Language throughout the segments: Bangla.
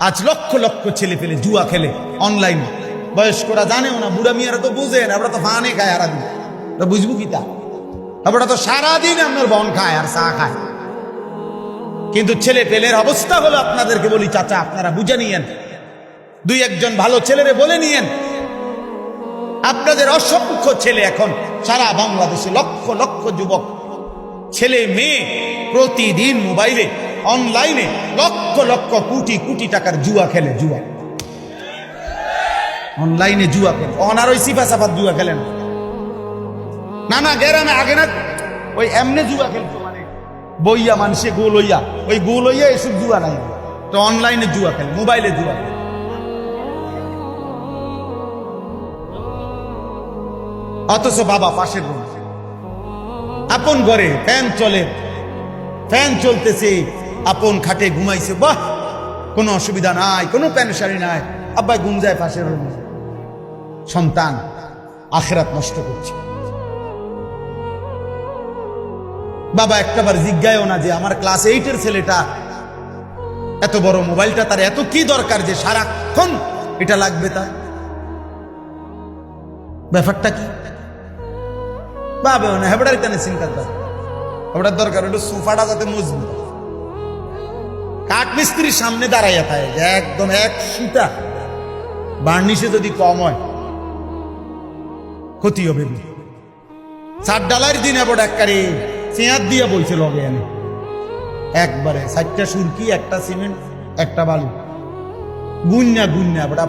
আজ লক্ষ লক্ষ ছেলে পেলে জুয়া খেলে অনলাইন। বয়স্করা জানেও না, বুড়া মিয়ারা তো বুঝে না, আমরা তো ফানে খায় সারাদিন, বুঝবো কি তা? আমরা তো সারাদিন আপনার বন খায় আর চা খায়। কিন্তু ছেলে পেলের অবস্থা হলো, আপনাদেরকে বলি চাচা, আপনারা বুঝে নিয়েন, দুই একজন ভালো ছেলেরে বলে নিয়েন। আপনাদের অসংখ্য ছেলে এখন সারা বাংলাদেশে লক্ষ লক্ষ যুবক ছেলে মেয়ে প্রতিদিন মোবাইলে অনলাইনে লক্ষ লক্ষ কোটি কোটি টাকার জুয়া খেলে। জুয়া অনলাইনে জুয়া খেলে, অনার ওই সিফা সাফাত জুয়া খেলেন না। না গ্রামে আগে না ওই এমনি জুয়া খেলতো, মানে বইয়া মানুষে গোল হইয়া, ওই গোল হইয়া এসব জুয়া নাই, তো অনলাইনে জুয়া খেলে, মোবাইলে জুয়া খেলে। অথচ বাবা পাশের রুম, আপন ঘরে ফ্যান চলে, ফ্যান চলতেছে, আপন খাটে ঘুমাইছে, বাহ কোনো অসুবিধা নাই, কোনো প্যানসারি নাই, আব্বাই ঘুম যায় পাশের রুমে। সন্তান আখিরাত নষ্ট করছে। বাবা একটাবার জিজ্ঞায়ও না যে আমার ক্লাস 8-এর ছেলেটা এত বড় মোবাইলটা তার এত কি দরকার যে সারাক্ষণ এটা লাগবে তার, ব্যাপারটা কি? ভাবেও না, হেবড়ার কেন চিন্তা করে? হেবড়ার দরকার হলো সোফাটা যাতে মজবুত, কাঠ মিস্ত্রির সামনে দাঁড়াইয়া থাকে একদম এক সুতা, বার্নিশে যদি কম হয় ক্ষতি হবে। চার ডালার দিন এবার একবারে চেয়ার দিয়া বইছে লগে এনে, একবারে 4টা সুরকি, একটা সিমেন্ট, একটা বালু, গুন্না গুন্না বড়া,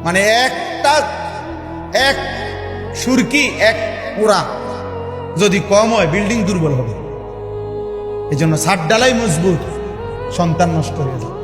মানে একটা এক সুরকি এক পোড়া যদি কম হয় বিল্ডিং দুর্বল হবে। এই জন্য 7 ডালাই মজবুত, সন্তান নষ্ট হয়ে যায়।